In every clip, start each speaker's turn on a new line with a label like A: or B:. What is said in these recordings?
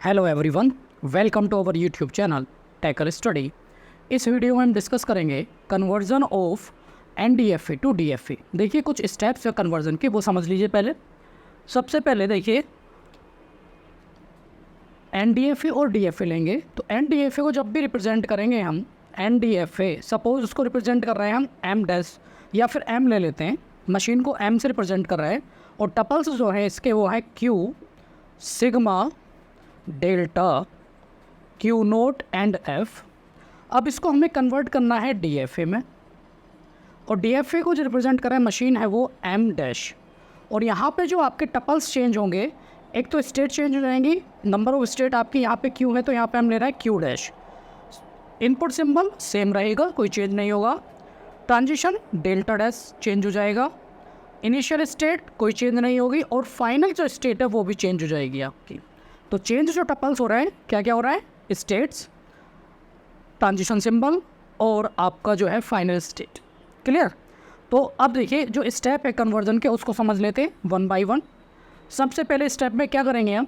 A: Hello everyone, welcome to our YouTube channel taker study. इस video में हम discuss करेंगे conversion of NDFA to DFA. देखिए कुछ स्टेप्स है कन्वर्जन के, वो समझ लीजिए। पहले सबसे पहले देखिए एनडीएफए और डीएफए लेंगे। तो एनडीएफए को जब भी रिप्रेजेंट करेंगे हम, एनडीएफए सपोज उसको रिप्रेजेंट कर रहे हैं हम एम डैश या फिर एम ले लेते हैं, मशीन को एम से रिप्रेजेंट कर रहे हैं और टपल्स जो है इसके वो है Q, sigma, delta, Q note and F. अब इसको हमें कन्वर्ट करना है डीएफए में, और डीएफए को जो रिप्रेजेंट कर रहा है मशीन है वो एम डैश। और यहाँ पे जो आपके टपल्स चेंज होंगे, एक तो स्टेट चेंज हो जाएंगी, नंबर ऑफ स्टेट आपकी यहाँ पे क्यू है तो यहाँ पे हम ले रहे हैं Q dash. Input symbol same रहेगा, कोई चेंज नहीं होगा। ट्रांजिशन डेल्टा डैश चेंज हो जाएगा। इनिशियल स्टेट कोई चेंज नहीं होगी, और फाइनल जो स्टेट है वो भी चेंज हो जाएगी आपकी। तो चेंज जो टपल्स हो रहा है, क्या क्या हो रहा है, स्टेट्स, ट्रांजिशन सिंबल और आपका जो है फाइनल स्टेट। क्लियर। तो अब देखिए जो स्टेप है कन्वर्जन के उसको समझ लेते हैं वन बाय वन। सबसे पहले स्टेप में क्या करेंगे हम,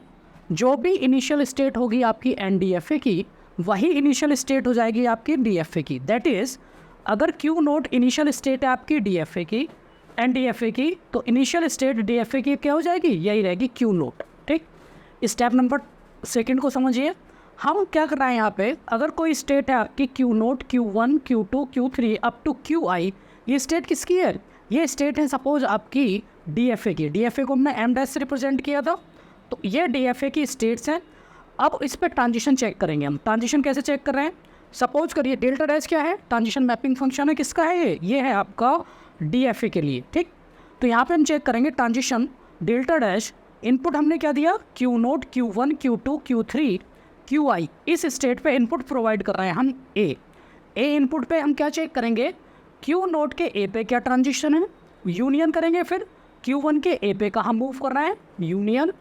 A: जो भी इनिशियल स्टेट होगी आपकी एनडीएफए की, वही इनिशियल स्टेट हो जाएगी आपकी डीएफए की। दैट इज़ अगर क्यू नोट इनिशियल स्टेट है आपकी डीएफए की, एनडीएफए की, तो इनिशियल स्टेट डीएफए की क्या हो जाएगी, यही रहेगी क्यू नोट। ठीक। स्टेप नंबर सेकंड को समझिए। हम क्या कर रहे हैं यहाँ पे, अगर कोई स्टेट है आपकी Q note, Q1, Q2, Q3 up to QI, ये स्टेट किसकी है, ये स्टेट है सपोज आपकी डीएफए की। डीएफए को हमने एम डैश से रिप्रेजेंट किया था, तो ये डीएफए की स्टेट्स हैं। अब इस पर ट्रांजिशन चेक करेंगे हम। ट्रांजिशन कैसे चेक कर रहे हैं, सपोज करिए डेल्टा डैश क्या है, ट्रांजिशन मैपिंग फंक्शन है, किसका है ये है आपका डीएफए के लिए। ठीक। तो यहाँ पे हम चेक करेंगे ट्रांजिशन डेल्टा डैश, इनपुट हमने क्या दिया, Q note, Q1, Q2, Q3, QI। इस स्टेट पे इनपुट प्रोवाइड कर रहे हैं हम ए इनपुट पे हम क्या चेक करेंगे, क्यू नोट के ए पे क्या ट्रांजिशन है, यूनियन करेंगे। फिर Q1 के ए पे कहाँ मूव कर रहा है, यूनियन।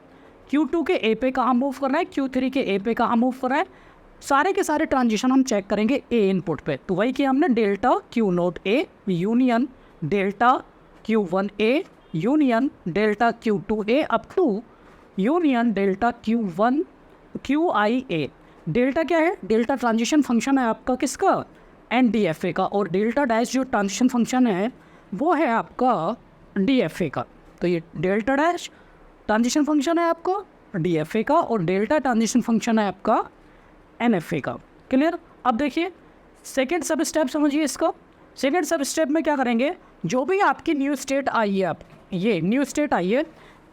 A: Q2 के ए पे कहाँ मूव कर रहा है, Q3 के ए पे कहाँ मूव कर रहा है। सारे के सारे ट्रांजिशन हम चेक करेंगे ए इनपुट पे। तो वही किया हमने, delta Q nought A union delta Q1 A union delta Q2 A up to union delta Q1 QI A. Delta क्या है, डेल्टा ट्रांजिशन फंक्शन है आपका किसका, एनडीएफए का, और डेल्टा डैश जो ट्रांजिशन फंक्शन है वो है आपका डीएफए का। तो ये डेल्टा डैश ट्रांजिशन फंक्शन है आपका डीएफए का, और डेल्टा ट्रांजिशन फंक्शन है आपका एनएफए का। क्लियर। अब देखिए सेकेंड सब स्टेप समझिए इसका। सेकेंड सब स्टेप में क्या करेंगे, जो भी आपकी न्यू स्टेट आई है, आप ये न्यू स्टेट आई है,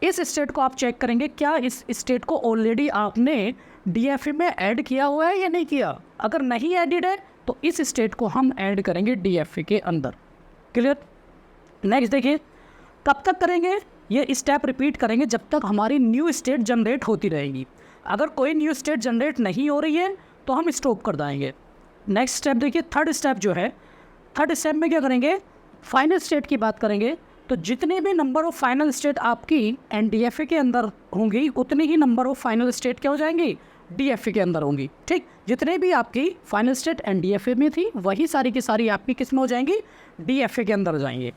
A: इस स्टेट को आप चेक करेंगे क्या इस स्टेट को ऑलरेडी आपने डीएफए में ऐड किया हुआ है या नहीं किया। अगर नहीं एडिड है तो इस स्टेट को हम ऐड करेंगे डीएफए के अंदर। क्लियर। नेक्स्ट देखिए कब तक करेंगे, ये स्टेप रिपीट करेंगे जब तक हमारी न्यू स्टेट जनरेट होती रहेगी। अगर कोई न्यू स्टेट जनरेट नहीं हो रही है तो हम स्टॉप कर देंगे। नेक्स्ट स्टेप देखिए, थर्ड स्टेप जो है, थर्ड स्टेप में क्या करेंगे, फाइनल स्टेट की बात करेंगे। तो जितने भी नंबर ऑफ फाइनल स्टेट आपकी एनडीएफए के अंदर होंगी, उतनी ही नंबर ऑफ फाइनल स्टेट क्या हो जाएंगी, डीएफए के अंदर होंगी। ठीक। जितने भी आपकी फाइनल स्टेट एनडीएफए में थी वही सारी की सारी आपकी किस में हो जाएंगी, डीएफए के अंदर जाएंगे।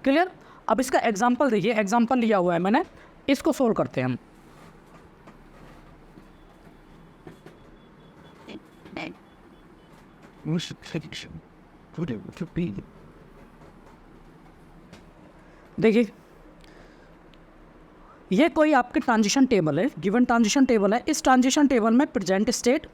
A: क्लियर। अब इसका एग्जाम्पल देखिए, एग्जाम्पल लिया हुआ है मैंने, इसको सोल्व करते हैं हम। देखिए ये कोई आपकी ट्रांजिशन टेबल है, गिवन ट्रांजिशन टेबल है। इस ट्रांजिशन टेबल में प्रेजेंट स्टेट,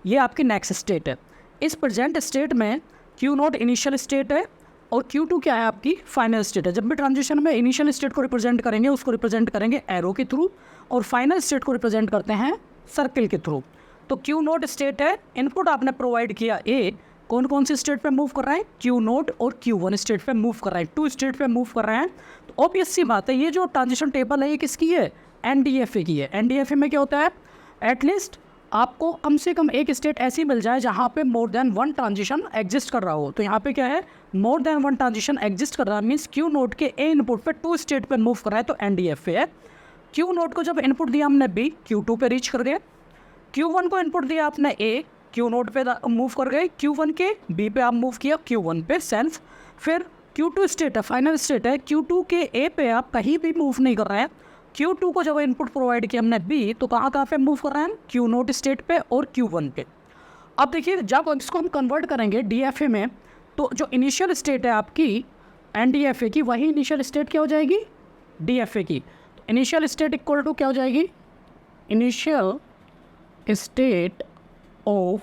A: ये आपकी नेक्स्ट स्टेट है। इस प्रेजेंट स्टेट में क्यू नोट इनिशियल स्टेट है और Q2 क्या है आपकी फाइनल स्टेट है। जब भी ट्रांजिशन में इनिशियल स्टेट को रिप्रेजेंट करेंगे, उसको रिप्रेजेंट करेंगे एरो के थ्रू, और फाइनल स्टेट को रिप्रेजेंट करते हैं सर्किल के थ्रू। तो क्यू नोट स्टेट है, इनपुट आपने प्रोवाइड किया ए, कौन कौन सी स्टेट पे मूव कर रहा है, क्यू नोट और Q1 स्टेट पे मूव कर रहा है, 2 स्टेट पे मूव कर रहे हैं। तो ऑब्वियस सी बात है, ये जो ट्रांजिशन टेबल है ये किसकी है, एनडीएफए की है। एनडीएफए में क्या होता है, एटलीस्ट आपको कम से कम एक स्टेट ऐसी मिल जाए जहाँ पे more than one transition exist कर रहा हो। तो यहाँ पे क्या है, more than one transition exist कर रहा है, मीन्स क्यू नोट के ए इनपुट पे 2 स्टेट पे मूव कर रहा है, तो एनडीएफए है। क्यू नोट को जब इनपुट दिया हमने बी, Q2 पे रीच कर गया। Q1 को इनपुट दिया आपने ए, क्यू नोट पे मूव कर गए, Q1 के बी पे आप मूव किया, Q1 पे सेल्फ। फिर Q2 स्टेट है, फाइनल स्टेट है, Q2 के ए पे आप कहीं भी मूव नहीं कर रहे हैं, Q2 को जब इनपुट प्रोवाइड किया हमने B, तो कहाँ कहाँ पे मूव कर रहे हैं हम? Q0 स्टेट पे और Q1 पे। अब देखिए जब इसको हम कन्वर्ट करेंगे DFA में, तो जो इनिशियल स्टेट है आपकी NDFA की, वही इनिशियल स्टेट क्या हो जाएगी? DFA की। तो इनिशियल स्टेट इक्वल टू क्या हो जाएगी? Initial state of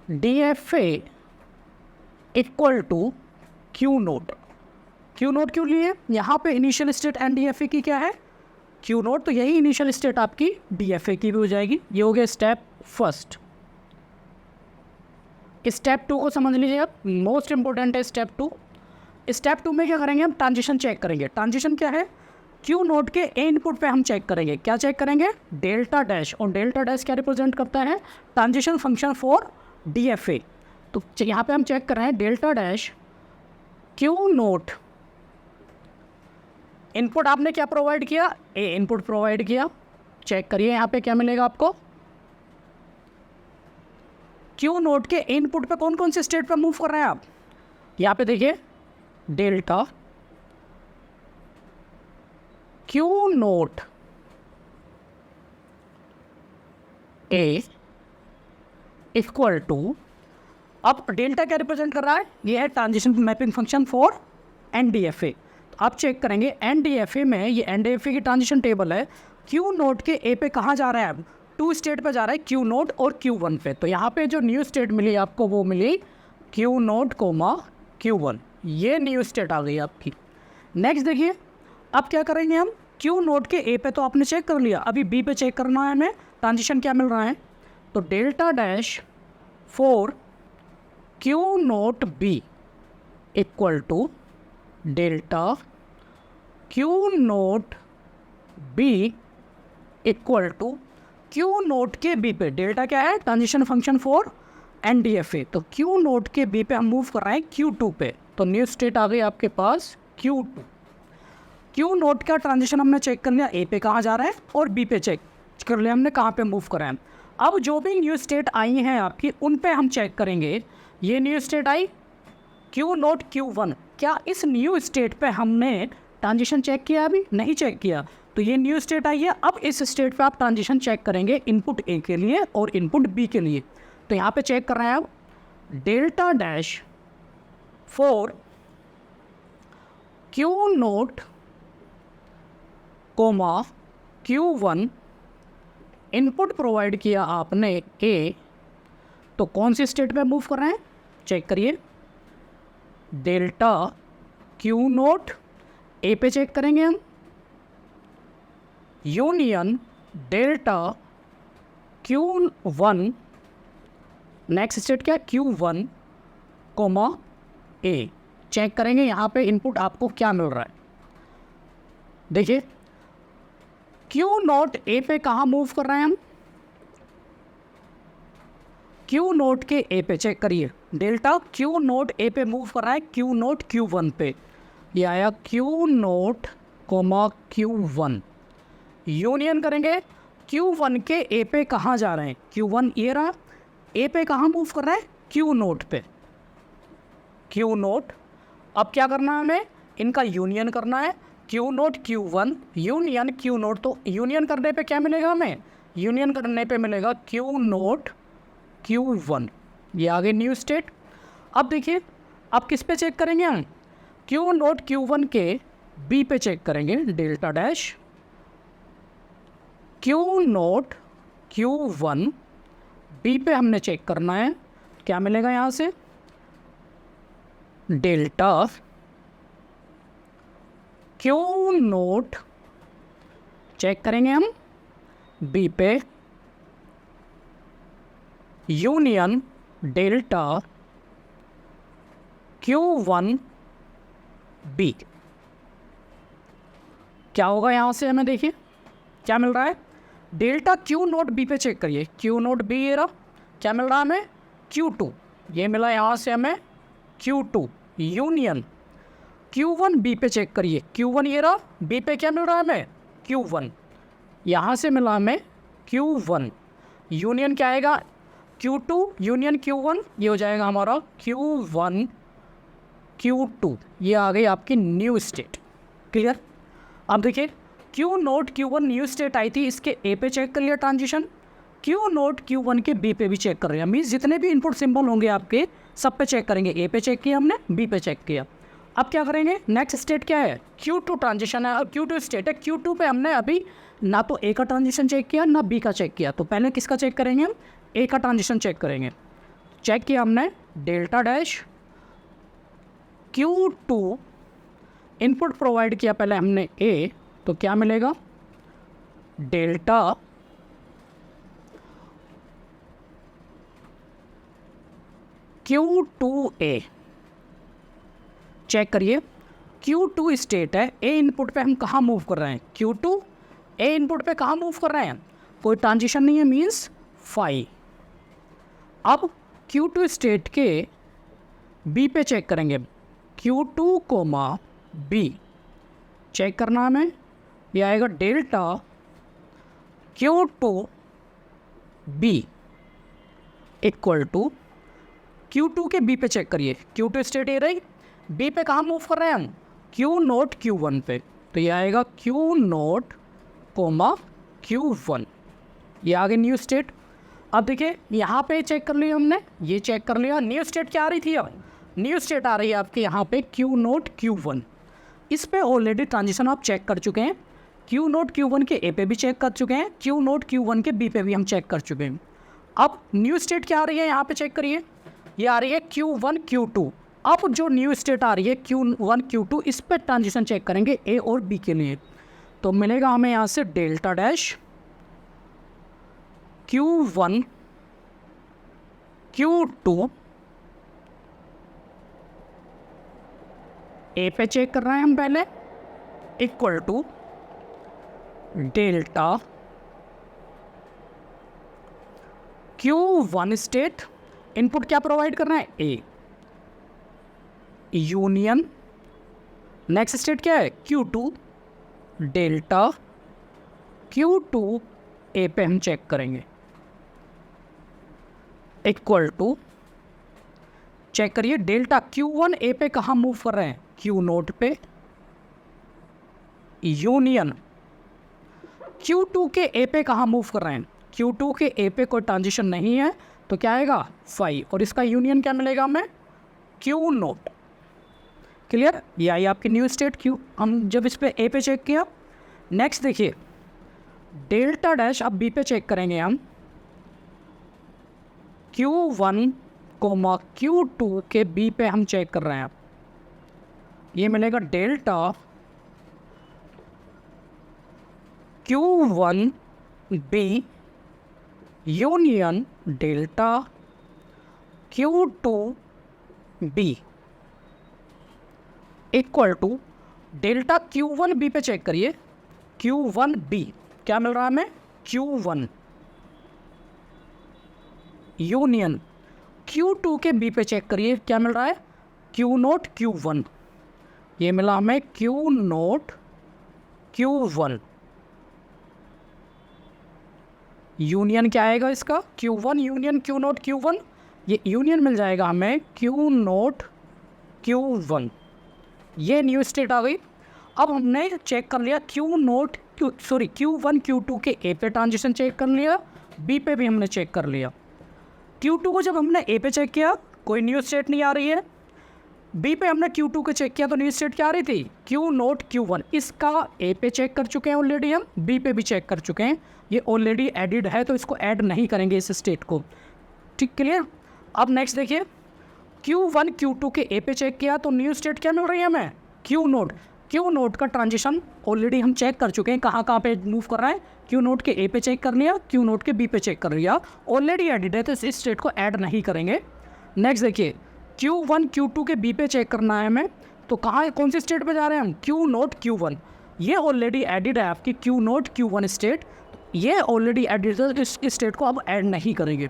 A: DFA equal to Q0। Q0 क्यों लिए? यहाँ पे इनिशियल स्टेट NDFA की क्या है? Q0, तो यही इनिशियल स्टेट आपकी DFA की भी हो जाएगी। ये हो गया स्टेप फर्स्ट। स्टेप 2 को समझ लीजिए आप, मोस्ट इंपॉर्टेंट है स्टेप 2। स्टेप 2 में क्या करेंगे हम? ट्रांजिशन चेक करेंगे। ट्रांजिशन क्या है? Q0 के ए इनपुट पे हम चेक करेंगे। क्या चेक करेंगे? Delta dash. और डेल्टा डैश क्या रिप्रेजेंट करता है? Transition function for DFA। तो यहाँ पे हम चेक कर रहे हैं डेल्टा डैश Q0। इनपुट आपने क्या प्रोवाइड किया? ए इनपुट प्रोवाइड किया। चेक करिए यहाँ पे क्या मिलेगा आपको? Q0 के इनपुट पे कौन कौन से स्टेट पे मूव कर रहे हैं आप? यहाँ पे देखिए delta Q0 A equal to, अब डेल्टा क्या रिप्रेजेंट कर रहा है? ये है transition mapping function for NDFA। तो आप चेक करेंगे NDFA में, ये NDFA की ट्रांजिशन टेबल है। Q0 के ए पे कहाँ जा रहा है अब? 2 स्टेट पे जा रहा है, Q0 और Q1 पे। तो यहाँ पे जो न्यू स्टेट मिली आपको वो मिली Q0, Q1। ये न्यू स्टेट आ गई आपकी। नेक्स्ट देखिए अब क्या करेंगे हम? Q0 के ए पे तो आपने चेक कर लिया, अभी B पे चेक करना है हमें। ट्रांजिशन क्या मिल रहा है? तो delta dash for Q0 B equal to delta Q0 B equal to Q0 के B पे। डेल्टा क्या है? Transition function for NDFA। तो Q0 के B पे हम मूव कर रहे हैं Q2 पे। तो न्यू स्टेट आ गई आपके पास Q2। Q0 का ट्रांजिशन हमने चेक कर लिया, ए पे कहाँ जा रहा है, और B पे चेक कर लिया हमने कहाँ पे मूव करा है। अब जो भी न्यू स्टेट आई हैं आपकी, उन पे हम चेक करेंगे। ये न्यू स्टेट आई Q0 Q1, क्या इस न्यू स्टेट पे हमने ट्रांजिशन चेक किया? अभी नहीं चेक किया। तो ये न्यू स्टेट आई है। अब इस स्टेट पे आप ट्रांजिशन चेक करेंगे इनपुट ए के लिए और इनपुट बी के लिए। तो यहाँ पे चेक कर रहे हैं आप delta dash for Q0, Q1। Input provide किया आपने ए, तो कौन सी स्टेट पे मूव कर रहे हैं? चेक करिए डेल्टा Q0 ए पे चेक करेंगे हम, union delta Q1। Next state क्या? Q1, ए। चेक करेंगे यहाँ पे इनपुट आपको क्या मिल रहा है। देखिए Q0 ए पे कहाँ मूव कर रहे हैं हम? Q0 के ए पे चेक करिए, डेल्टा Q0 ए पे मूव कर रहा है Q0 Q1 पे। ये आया Q0, Q1। यूनियन करेंगे Q1 के ए पे कहाँ जा रहे हैं? Q1 ये रहा, ए पे कहाँ मूव कर रहा है? Q0 पे। Q0, अब क्या करना है हमें? इनका यूनियन करना है। Q0 Q1 union Q0। तो यूनियन करने पे क्या मिलेगा हमें? यूनियन करने पे मिलेगा Q0 Q1। ये आगे न्यू स्टेट। अब देखिए अब किस पे चेक करेंगे हम? Q0 Q1 के बी पे चेक करेंगे, delta dash Q0 Q1 B पे हमने चेक करना है। क्या मिलेगा यहाँ से? डेल्टा Q0 चेक करेंगे हम बी पे, यूनियन डेल्टा Q1 बी। क्या होगा यहाँ से हमें? देखिए क्या मिल रहा है? डेल्टा Q0 बी पे चेक करिए, Q0 बी ये रहा। क्या मिल रहा है हमें? Q2। ये मिला यहाँ से हमें Q2 यूनियन Q1 बी पे चेक करिए, Q1 ये रहा, बी पे क्या मिल रहा है हमें? Q1। यहाँ से मिला हमें Q1। यूनियन क्या आएगा? Q2 union Q1। ये हो जाएगा हमारा Q1 Q2। ये आ गई आपकी न्यू स्टेट। क्लियर? अब देखिए Q note Q one new state आई थी, इसके ए पे चेक कर लिया transition, Q note Q one के बी पे भी चेक कर रहे हैं। मीन्स जितने भी इनपुट सिंबल होंगे आपके सब पे चेक करेंगे। ए पे चेक किया हमने, बी पे चेक किया। अब क्या करेंगे, नेक्स्ट स्टेट क्या है, Q2 ट्रांजिशन है और Q2 स्टेट है। Q2 पे हमने अभी ना तो ए का ट्रांजिशन चेक किया ना बी का चेक किया, तो पहले किसका चेक करेंगे हम, ए का ट्रांजिशन चेक करेंगे। चेक किया हमने, delta dash Q2 input provide किया पहले हमने ए, तो क्या मिलेगा, डेल्टा Q2A। चेक करिए, Q2 स्टेट है, ए इनपुट पे हम कहाँ मूव कर रहे हैं, Q2 ए इनपुट पे कहाँ मूव कर रहे हैं, कोई ट्रांजिशन नहीं है, मीन्स फाई। अब Q2 स्टेट के बी पे चेक करेंगे, Q2 कोमा बी चेक करना हमें, ये आएगा delta Q2 B equal to Q2 के बी पे चेक करिए, Q2 स्टेट ये रही, बी पे कहाँ मूव कर रहे हैं हम, Q नोट Q1 पे, तो ये आएगा Q नोट कोमा Q1, ये आगे न्यू स्टेट। अब देखिए यहाँ पे चेक कर लिया हमने, ये चेक कर लिया, न्यू स्टेट क्या आ रही थी, अब न्यू स्टेट आ रही है आपके यहाँ पे Q नोट Q1। इस पे ऑलरेडी ट्रांजिशन आप चेक कर चुके हैं, Q नोट Q1 के ए पे भी चेक कर चुके हैं, Q नोट Q1 के बी पे भी हम चेक कर चुके हैं। अब न्यू स्टेट क्या आ रही है यहाँ पे चेक करिए, ये आ रही है Q1 Q2। अब जो न्यू स्टेट आ रही है Q1 Q2, इस पर ट्रांजिशन चेक करेंगे ए और बी के लिए, तो मिलेगा हमें यहाँ से डेल्टा डैश Q1 Q2 ए पे चेक कर रहे हैं हम पहले, equal to delta Q1 state, input क्या प्रोवाइड करना है, ए, यूनियन, नेक्स्ट स्टेट क्या है Q2, डेल्टा Q2 ए पे हम चेक करेंगे, इक्वल टू, चेक करिए डेल्टा Q1 ए पे कहाँ मूव कर रहे हैं, Q नोट पे, यूनियन Q2 के ए पे कहाँ मूव कर रहे हैं, Q2 के ए पे कोई ट्रांजिशन नहीं है, तो क्या आएगा फाई, और इसका यूनियन क्या मिलेगा हमें, Q नोट। क्लियर, ये आई आपकी न्यू स्टेट Q। हम जब इस पे ए पे चेक किया, नेक्स्ट देखिए डेल्टा डैश, अब बी पे चेक करेंगे हम, Q1 कोमा Q2 के बी पे हम चेक कर रहे हैं, ये मिलेगा delta Q1 B union delta Q2 B equal to delta Q1 B पे चेक करिए, Q1 बी क्या मिल रहा है हमें, Q1 यूनियन Q2 के बी पे चेक करिए, क्या मिल रहा है, Q नोट Q1, ये मिला हमें Q नोट Q1, यूनियन क्या आएगा इसका, Q1 union Q note Q1, ये यूनियन मिल जाएगा हमें Q नोट Q1, ये न्यू स्टेट आ गई। अब हमने चेक कर लिया Q1 Q2 के ए पे ट्रांजिशन चेक कर लिया, बी पे भी हमने चेक कर लिया। Q2 को जब हमने ए पे चेक किया कोई न्यू स्टेट नहीं आ रही है, बी पे हमने Q2 को चेक किया तो न्यू स्टेट क्या आ रही थी, Q नोट Q1, इसका ए पे चेक कर चुके हैं ऑलरेडी हम, बी पे भी चेक कर चुके हैं, ये ऑलरेडी एडिड है तो इसको ऐड नहीं करेंगे इस स्टेट को, ठीक, क्लियर। अब नेक्स्ट देखिए Q1 Q2 के ए पे चेक किया तो न्यू स्टेट क्या मिल रही है हमें, Q नोट का ट्रांजिशन ऑलरेडी हम चेक कर चुके हैं, कहाँ पे मूव कर रहा है, Q नोट के ए पे चेक कर लिया, Q नोट के बी पे चेक कर लिया, ऑलरेडी एडिड है तो इस स्टेट को ऐड नहीं करेंगे। नेक्स्ट देखिए Q1 Q2 के बी पे चेक करना है हमें, तो कहाँ कौन सी स्टेट पे जा रहे हैं हम, Q नोट Q1, ये ऑलरेडी एडिड है आपकी Q नोट Q1 स्टेट, ये ऑलरेडी एडिड है, इस स्टेट को अब ऐड नहीं करेंगे।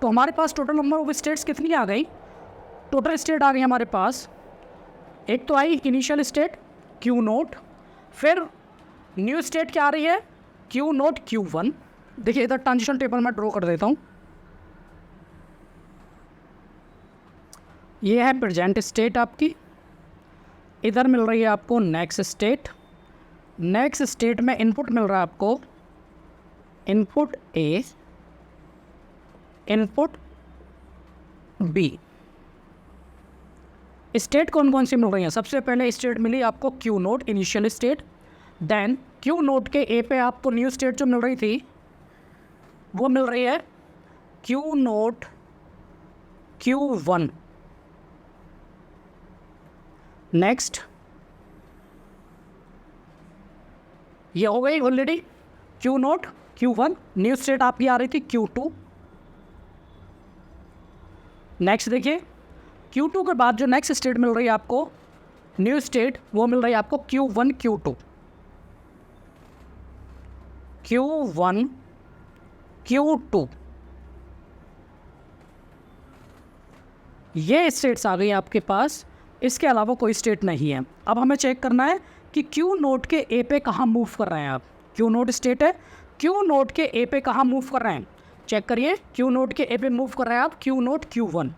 A: तो हमारे पास टोटल नंबर ऑफ स्टेट्स कितनी आ गई, टोटल स्टेट आ गई हमारे पास, एक तो I initial state Q note, फिर न्यू स्टेट क्या आ रही है Q नोट Q1। देखिए इधर ट्रांजिशन टेबल मैं ड्रॉ कर देता हूँ, ये है प्रेजेंट स्टेट आपकी, इधर मिल रही है आपको नेक्स्ट स्टेट, नेक्स्ट स्टेट में इनपुट मिल रहा है आपको, input A, input B. State कौन कौन सी मिल रही है? सबसे पहले स्टेट मिली आपको Q nought, initial state. Then Q note के ए पे आपको न्यू स्टेट जो मिल रही थी वो मिल रही है क्यू नोट Q1। नेक्स्ट ये हो गई already queue note Q1। New state आपकी आ रही थी Q2। नेक्स्ट देखिए Q2 के बाद जो नेक्स्ट स्टेट मिल रही है आपको न्यू स्टेट, वो मिल रही है आपको Q1 Q2, Q1 Q2। ये स्टेट्स आ गई आपके पास, इसके अलावा कोई स्टेट नहीं है। अब हमें चेक करना है कि क्यू नोट के ए पे कहाँ मूव कर रहे हैं आप। क्यू नोट स्टेट है, क्यू नोट के ए पे कहाँ मूव कर रहे हैं, चेक करिए। क्यू नोट के ए पे मूव कर रहे हैं आप क्यू नोट Q1,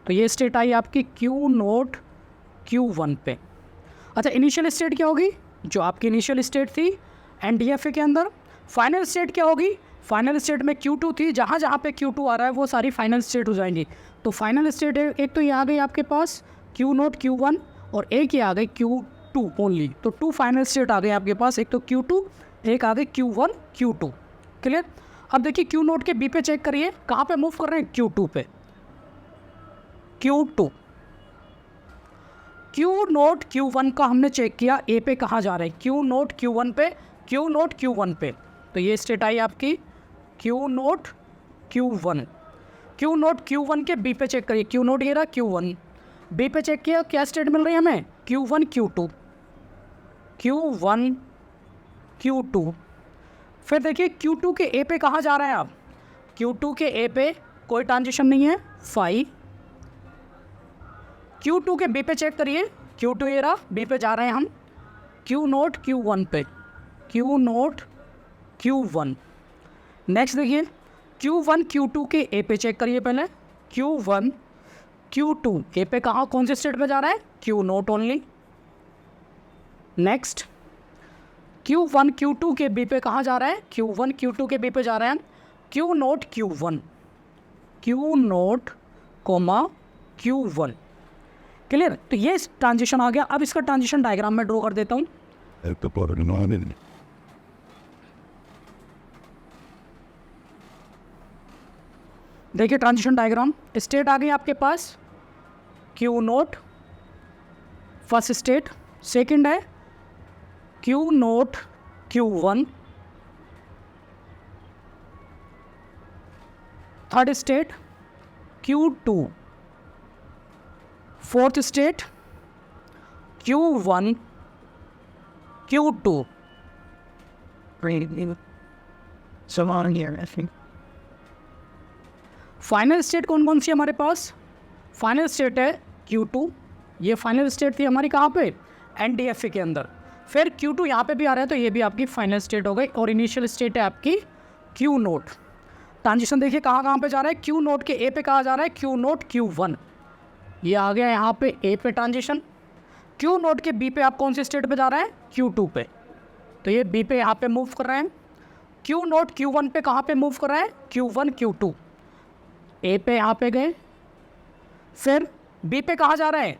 A: तो ये स्टेट आई आपकी क्यू नोट Q1 पे। अच्छा, इनिशियल स्टेट क्या होगी? जो आपकी इनिशियल स्टेट थी NDFA के अंदर। फाइनल स्टेट क्या होगी? फाइनल स्टेट में Q2 थी, जहाँ जहाँ पे Q2 आ रहा है वो सारी फाइनल स्टेट हो जाएंगी। तो फाइनल स्टेट एक तो ये आ गई आपके पास क्यू नोट Q1 और एक ये आ गई Q2 ओनली। तो 2 फाइनल स्टेट आ गए आपके पास, एक तो Q2, एक आ गई Q1 Q2। क्लियर? अब देखिए क्यू नोट के बी पे चेक करिए, कहाँ पे मूव कर रहे हैं? Q2 पे, Q2। क्यू नोट Q1 का हमने चेक किया, ए पे कहाँ जा रहे हैं? क्यू नोट Q1 पे, क्यू नोट Q1 पे। तो ये स्टेट आई आपकी Q note Q1। Q note Q1 के बी पे चेक करिए, क्यू नोट ये रहा Q1, बी पे चेक किया, क्या स्टेट मिल रही है हमें? Q1 Q2, Q1 Q2। फिर देखिए Q2 के ए पे कहाँ जा रहे हैं आप? Q2 के ए पे कोई ट्रांजिशन नहीं है, 5। Q2 के बी पे चेक करिए, Q2 ये रहा, बी पे जा रहे हैं हम क्यू नोट Q1 पे, क्यू नोट Q1। नेक्स्ट देखिए Q1 Q2 के ए पे चेक करिए पहले, Q1 Q2 ए पे कहाँ, कौन से स्टेट पे जा रहा है? Q note only. Next Q1 Q2 के बी पे कहाँ जा रहा है? Q1 Q2 के बी पे जा रहे हैं Q note Q1, Q nought comma Q1। Clear? तो ये ट्रांजिशन आ गया। अब इसका ट्रांजिशन डायग्राम में ड्रॉ कर देता हूँ। देखिए ट्रांजिशन डायग्राम, स्टेट आ गई आपके पास Q naught first state, second है Q note Q1, third state Q2, fourth state Q1 Q2। Final state कौन कौन सी हमारे पास? फाइनल स्टेट है Q2, ये फाइनल स्टेट थी हमारी कहाँ पे? NDFA के अंदर। फिर Q2 यहाँ पे भी आ रहा है, तो ये भी आपकी फाइनल स्टेट हो गई। और इनिशियल स्टेट है आपकी क्यू नोट। ट्रांजिशन देखिए कहाँ कहाँ पे जा रहा है? क्यू नोट के ए पे कहाँ जा रहा है? क्यू नोट Q1, ये आ गया यहाँ पे ए पे ट्रांजिशन। क्यू नोट के बी पे आप कौन से स्टेट पे जा रहे हैं? Q2 पे, तो ये बी पे यहाँ पे मूव कर रहे हैं। क्यू नोट Q1 पे कहाँ पे मूव कर रहा है? Q1 Q2, ए पे यहाँ पे गए। फिर बी पे कहाँ जा रहे हैं?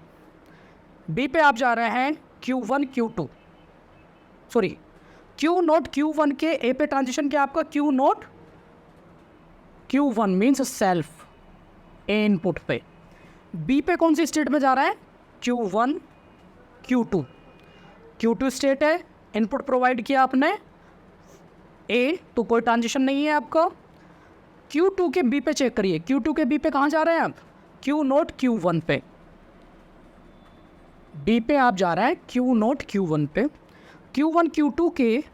A: बी पे आप जा रहे हैं Q1 Q2, sorry Q note Q1 के ए पे ट्रांजिशन क्या आपका? Q note Q1 means self ए इनपुट पे। बी पे कौन सी स्टेट में जा रहा है? Q1 Q2, Q2 स्टेट है, इनपुट प्रोवाइड किया आपने ए, तो कोई ट्रांजिशन नहीं है आपका। Q2 के बी पे चेक करिए, Q2 के बी पे कहाँ जा रहे हैं आप? क्यू नोट Q1 पे, बी पे आप जा रहे हैं क्यू नोट Q1 पे। Q1 Q2 के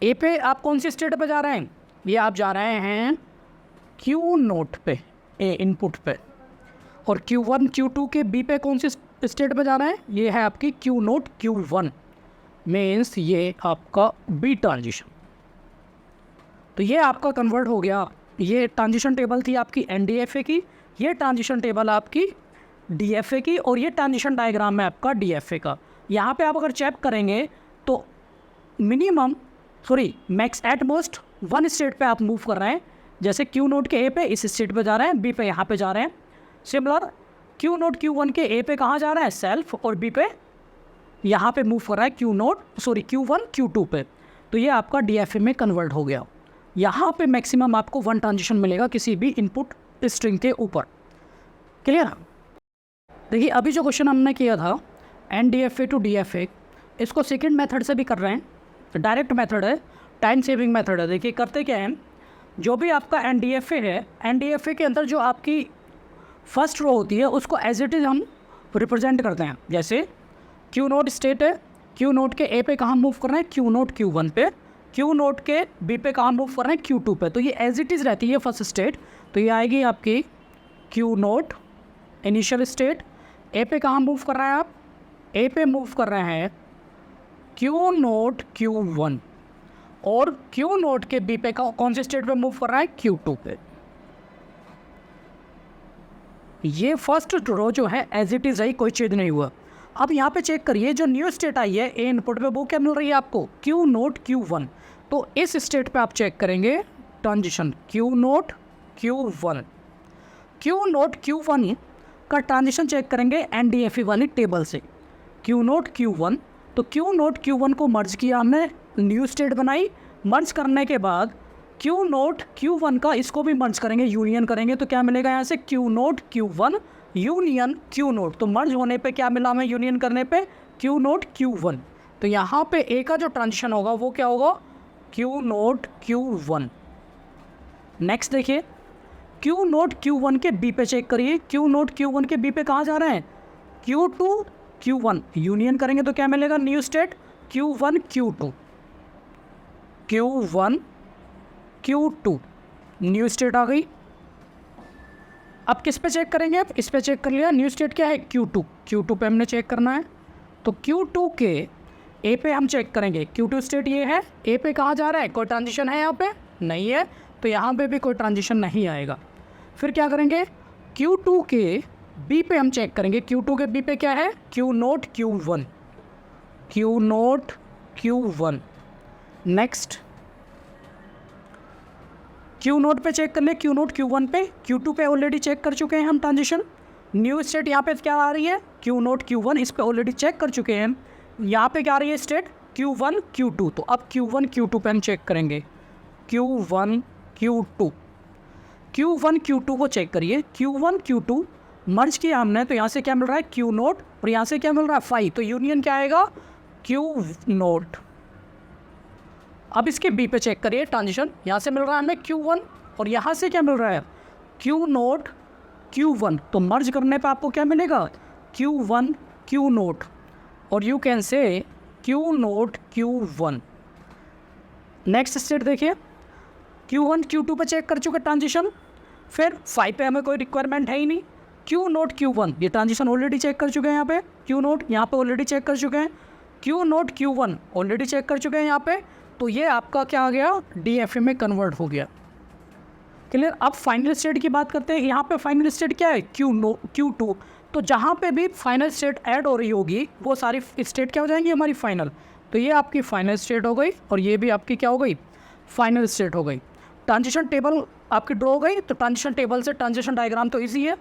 A: ए पे आप कौन सी स्टेट पे जा रहे हैं? ये आप जा रहे हैं क्यू नोट पे, ए इनपुट पे। और Q1 Q2 के बी पे कौन सी स्टेट पे जा रहे हैं? ये है आपकी क्यू नोट Q1, मीन्स ये आपका बी ट्रांजिशन। तो ये आपका कन्वर्ट हो गया। ये ट्रांजिशन टेबल थी आपकी NDFA की, ये ट्रांजिशन टेबल आपकी DFA की, और ये ट्रांजिशन डायग्राम है आपका DFA का। यहाँ पे आप अगर चेक करेंगे तो max at most one state पे आप मूव कर रहे हैं। जैसे क्यू नोट के ए पे इस स्टेट पे जा रहे हैं, बी पे यहाँ पे जा रहे हैं। Similar Q note Q one के ए पे कहाँ जा रहा है, सेल्फ, और बी पे यहाँ पे मूव कर रहा है क्यू वन क्यू टू पे। तो ये आपका DFA में कन्वर्ट हो गया। यहाँ पे मैक्सिमम आपको 1 ट्रांजिशन मिलेगा किसी भी इनपुट स्ट्रिंग के ऊपर। क्लियर? देखिए अभी जो क्वेश्चन हमने किया था NDFA टू DFA, इसको सेकेंड मेथड से भी कर रहे हैं। डायरेक्ट मेथड है, टाइम सेविंग मेथड है। देखिए करते क्या है, जो भी आपका NDFA है, NDFA के अंदर जो आपकी फर्स्ट रो होती है उसको एज इट इज़ हम रिप्रेजेंट करते हैं। जैसे क्यू नोट स्टेट है, क्यू नोट के ए पे कहाँ मूव कर रहे हैं, क्यू नोट क्यू वन पे, क्यू नोट के बी पे कहाँ मूव कर रहे हैं, क्यू टू पे। तो ये एज इट इज़ रहती है फर्स्ट स्टेट। तो ये आएगी आपकी क्यू नोट इनिशियल स्टेट। ए पे कहाँ मूव कर रहे हैं आप, ए पे मूव कर रहे हैं क्यू नोट क्यू वन, और क्यू नोट के बी पे कौन से स्टेट पे मूव कर रहा है, क्यू टू पे। ये फर्स्ट रो जो है एज इट इज़ है, कोई चेंज नहीं हुआ। अब यहाँ पे चेक करिए जो न्यू स्टेट आई है ए इनपुट पे, वो क्या मिल रही है आपको, क्यू नोट क्यू वन। तो इस स्टेट पे आप चेक करेंगे transition Q note Q one. Q note Q one का ट्रांजिशन चेक करेंगे NDFA वाली टेबल से, क्यू नोट क्यू वन। तो क्यू नोट क्यू वन को मर्ज किया हमने, न्यू स्टेट बनाई। मर्ज करने के बाद क्यू नोट क्यू वन का इसको भी मर्ज करेंगे, यूनियन करेंगे। तो क्या मिलेगा यहाँ से, Q note Q one union Q note. तो मर्ज होने पे क्या मिला हमें, यूनियन करने पे क्यू नोट क्यू वन। तो यहाँ पे ए का जो ट्रांजिशन होगा वो क्या होगा, Q note Q one. Next देखिए क्यू नोट क्यू वन के बी पे चेक करिए, क्यू नोट क्यू वन के बी पे कहाँ जा रहे हैं, Q two Q one. Union करेंगे तो क्या मिलेगा, new state Q one Q two, Q one Q two, new state आ गई। अब किस पे चेक करेंगे, आप इस पे चेक कर लिया, न्यू स्टेट क्या है, क्यू टू पे हमने चेक करना है। तो क्यू टू के ए पे हम चेक करेंगे, क्यू टू स्टेट ये है, ए पे कहाँ जा रहा है, कोई ट्रांजिशन है यहाँ पे नहीं है, तो यहाँ पे भी कोई ट्रांजिशन नहीं आएगा। फिर क्या करेंगे, क्यू टू के बी पे हम चेक करेंगे, क्यू टू के बी पे क्या है, Q note Q one, Q note Q one. Next Q note पे चेक कर ले, क्यू नोट क्यू वन पे, क्यू टू पे ऑलरेडी चेक कर चुके हैं हम ट्रांजिशन। न्यू स्टेट यहाँ पे क्या आ रही है, क्यू नोट क्यू वन, इस पे ऑलरेडी चेक कर चुके हैं। यहाँ पे क्या आ रही है state, Q one Q two. तो अब क्यू वन क्यू टू पे हम चेक करेंगे, Q one Q two, Q one Q two को चेक करिए। Q one Q two merge किया हमने, तो यहाँ से क्या मिल रहा है, क्यू नोट, और यहाँ से क्या मिल रहा है, फाइव। तो यूनियन क्या आएगा, क्यू नोट। अब इसके बी पे चेक करिए ट्रांजिशन, यहाँ से मिल रहा है हमें क्यू वन, और यहाँ से क्या मिल रहा है, क्यू नोट क्यू वन। तो मर्ज करने पे आपको क्या मिलेगा, क्यू वन क्यू नोट, और you can say Q note Q one. Next state देखिए, क्यू वन क्यू टू पे चेक कर चुके ट्रांजिशन, फिर फाइव पे हमें कोई रिक्वायरमेंट है ही नहीं। क्यू नोट क्यू वन, ये ट्रांजिशन ऑलरेडी चेक कर चुके हैं, यहाँ पे क्यू नोट यहाँ पे ऑलरेडी चेक कर चुके हैं, Q note Q one already check कर चुके हैं यहाँ पे। तो ये आपका क्या आ गया, DFA में कन्वर्ट हो गया। क्लियर? अब फाइनल स्टेट की बात करते हैं। यहाँ पे फाइनल स्टेट क्या है, क्यू टू। तो जहाँ पे भी फाइनल स्टेट ऐड हो रही होगी वो सारी स्टेट क्या हो जाएंगी हमारी फाइनल। तो ये आपकी फाइनल स्टेट हो गई, और ये भी आपकी क्या हो गई, फाइनल स्टेट हो गई। ट्रांजिशन टेबल आपकी ड्रॉ हो गई। तो ट्रांजिशन टेबल से ट्रांजिशन डायग्राम तो ईजी है,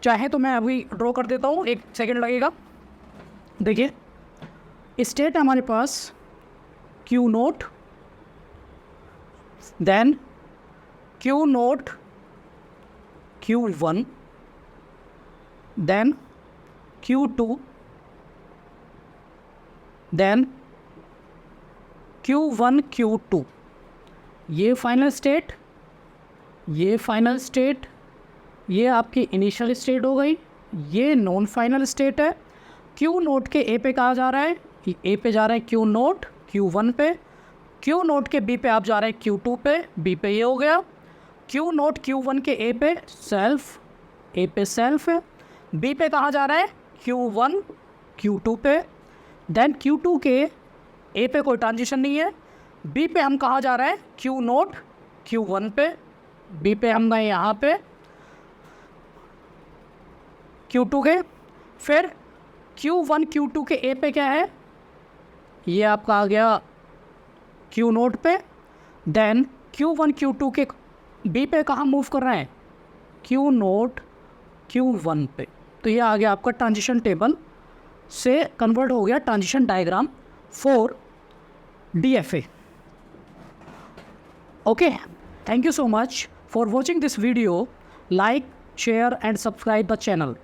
A: चाहे तो मैं अभी ड्रॉ कर देता हूँ, 1 सेकेंड लगेगा। देखिए स्टेट है हमारे पास Q naught, then Q note Q one, then Q two, then Q one Q two. ये फाइनल स्टेट, ये फाइनल स्टेट, ये आपकी इनिशियल स्टेट हो गई। ये नॉन फाइनल स्टेट है। क्यू नोट के ए पे कहाँ जा रहा है, ए पे जा रहा है क्यू नोट क्यू वन पे, क्यू नोट के बी पे आप जा रहे हैं क्यू टू पे, बी पे ये हो गया। क्यू नोट क्यू वन के ए पे सेल्फ, ए पे सेल्फ है, बी पे कहाँ जा रहा है, क्यू वन क्यू टू पे। देन क्यू टू के ए पे कोई ट्रांजिशन नहीं है, बी पे हम कहाँ जा रहे हैं, क्यू नोट क्यू वन पे, बी पे हम गए यहाँ पे क्यू टू के। फिर क्यू वन क्यू टू के ए पे क्या है, ये आपका आ गया क्यू नोट पे, देन Q1 Q2 के बी पे कहाँ मूव कर रहे हैं, क्यू नोट Q1 पे। तो ये आ गया आपका ट्रांजिशन टेबल से कन्वर्ट हो गया transition diagram for DFA। Okay, thank you so much for watching this video. Like, share and subscribe the channel.